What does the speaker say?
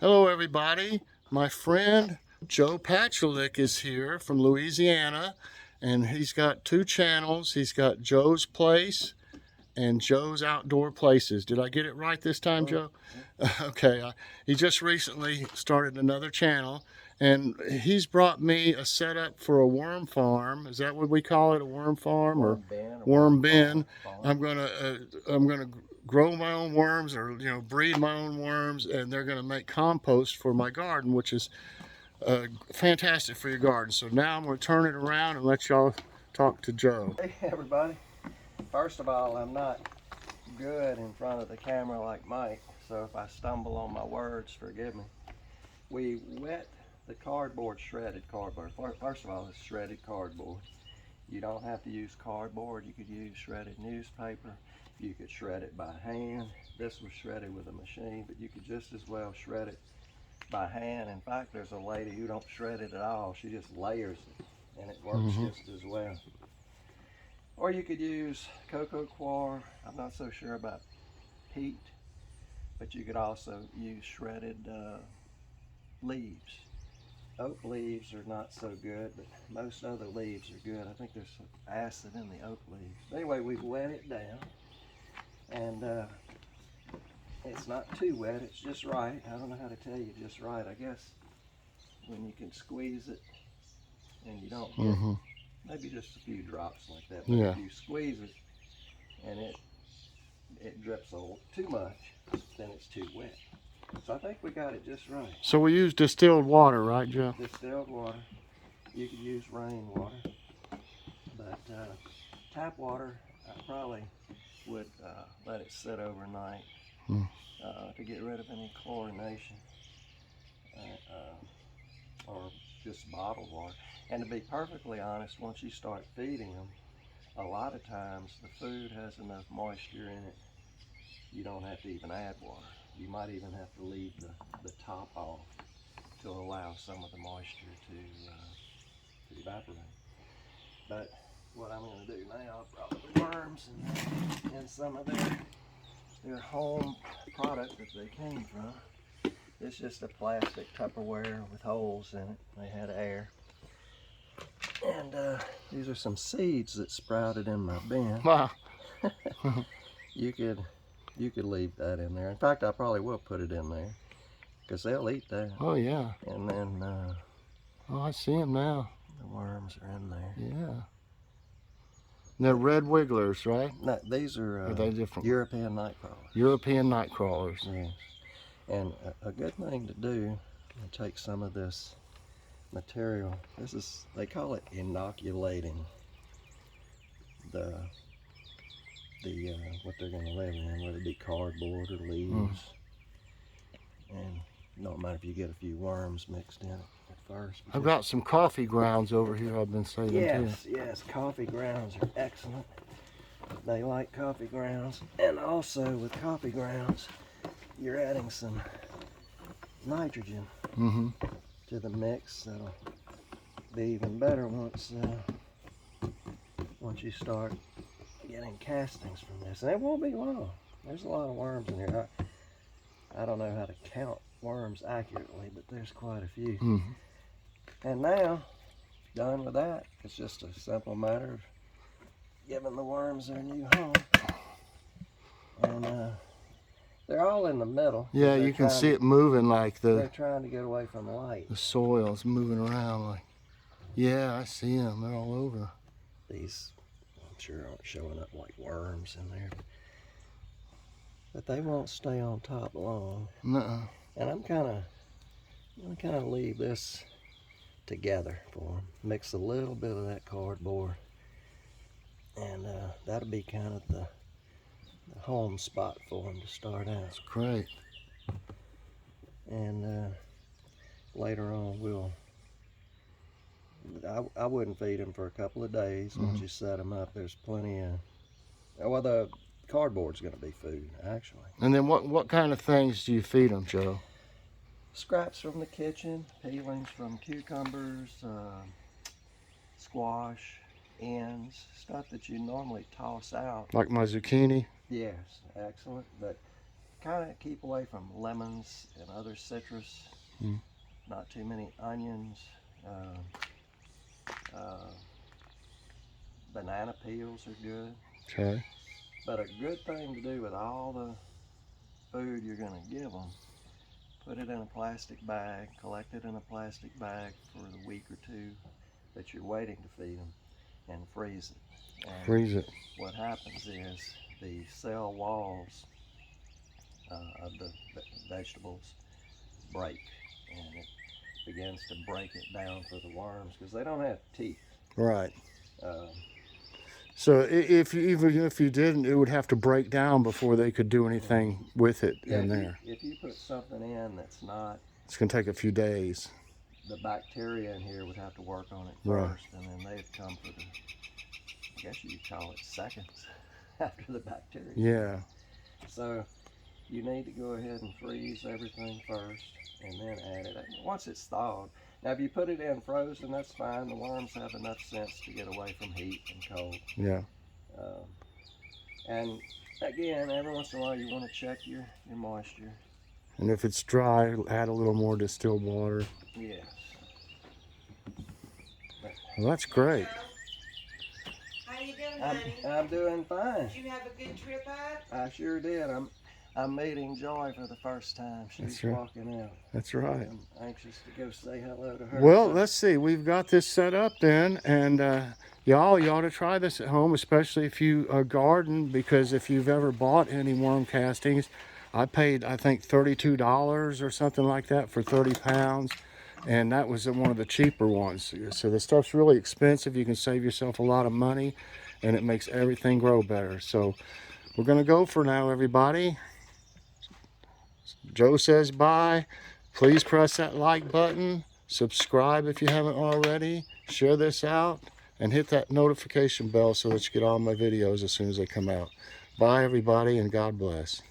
Hello everybody, my friend Joe Patchalik is here from Louisiana, and he's got two channels. He's got Joe's Place and Joe's Outdoor Places. Did I get it right this time, Joe? Okay, he just recently started another channel, and he's brought me a setup for a worm farm. Is that what we call it, a worm farm or worm bin? I'm gonna grow my own worms, or breed my own worms, and they're gonna make compost for my garden, which is fantastic for your garden. So now I'm gonna turn it around and let y'all talk to Joe. Hey everybody. First of all, I'm not good in front of the camera like Mike, so if I stumble on my words, forgive me. We wet the cardboard, shredded cardboard. First of all, it's shredded cardboard. You don't have to use cardboard. You could use shredded newspaper. You could shred it by hand. This was shredded with a machine, but you could just as well shred it by hand. In fact, there's a lady who don't shred it at all. She just layers it, and it works just as well. Or you could use cocoa coir. I'm not so sure about peat, but you could also use shredded leaves. Oak leaves are not so good, but most other leaves are good. I think there's some acid in the oak leaves. Anyway, we've wet it down, and it's not too wet, it's just right. I don't know how to tell you just right. I guess when you can squeeze it and you don't get maybe just a few drops like that. But if you squeeze it and it drips a little too much, then it's too wet. So I think we got it just right. So we use distilled water, right, Joe? Distilled water. You could use rainwater, but tap water, I probably would let it sit overnight to get rid of any chlorination, or just bottled water. And to be perfectly honest, once you start feeding them, a lot of times the food has enough moisture in it, you don't have to even add water. You might even have to leave the top off to allow some of the moisture to evaporate. But what I'm going to do now, I brought the worms and some of their home product that they came from. It's just a plastic Tupperware with holes in it. They had air. And these are some seeds that sprouted in my bin. Wow. You could leave that in there. In fact, I probably will put it in there because they'll eat that. Oh yeah. And then oh, I see them now. the worms are in there. Yeah. They're red wigglers, right? No, these are they different? European night crawlers. European night crawlers. Yes. And a good thing to do, take some of this material. This is, they call it inoculating the what they're going to live in, whether it be cardboard or leaves. And it don't matter if you get a few worms mixed in it at first. I've got some coffee grounds over here I've been saving too. Yes, coffee grounds are excellent. They like coffee grounds. And also with coffee grounds, you're adding some nitrogen to the mix. That'll be even better once you start getting castings from this. And it won't be long. There's a lot of worms in here. I don't know how to count worms accurately, but there's quite a few. And now, done with that, it's just a simple matter of giving the worms their new home. And they're all in the middle. Yeah, you can see it moving like they're trying to get away from light. The soil's moving around like. Yeah, I see them. They're all over. These, I'm sure, aren't showing up like worms in there. But they won't stay on top long. Nuh-uh. And I'm gonna leave this together for them. Mix a little bit of that cardboard, and that'll be kind of the home spot for them to start out. That's great. And later on, I wouldn't feed them for a couple of days. Once you set them up, there's plenty of, well, the cardboard's going to be food, actually. And then what kind of things do you feed them, Joe? Scraps from the kitchen, peelings from cucumbers, squash, ends, stuff that you normally toss out. Like my zucchini? Yes, excellent. But kind of keep away from lemons and other citrus. Not too many onions. Banana peels are good. Okay. But a good thing to do with all the food you're going to give them, put it in a plastic bag, collect it in a plastic bag for the week or two that you're waiting to feed them, and freeze it. And Freeze it. what happens is the cell walls of the vegetables break, and it begins to break it down for the worms because they don't have teeth. Right. Um, So even if you didn't, it would have to break down before they could do anything with it in there. If you put something in that's not, It's going to take a few days. the bacteria in here would have to work on it Right. first, and then they'd come for the, I guess you could call it seconds after the bacteria. Yeah. So you need to go ahead and freeze everything first and then add it. Once it's thawed. Now if you put it in frozen, that's fine. The worms have enough sense to get away from heat and cold. Yeah. And again, every once in a while you want to check your moisture. And if it's dry, add a little more distilled water. Yes. Well, that's great. How you doing, honey? I'm doing fine. Did you have a good trip up? I sure did. I'm meeting Joy for the first time. She's That's right. walking out. That's right. I'm anxious to go say hello to her. Well, let's see. We've got this set up then, and y'all, you ought to try this at home, especially if you garden, because if you've ever bought any worm castings, I paid, I think, $32 or something like that for 30 pounds, and that was one of the cheaper ones. So the stuff's really expensive. You can save yourself a lot of money, and it makes everything grow better. So we're going to go for now, everybody. Joe says bye. Please press that like button, subscribe if you haven't already, share this out, and hit that notification bell so that you get all my videos as soon as they come out. Bye everybody, and God bless.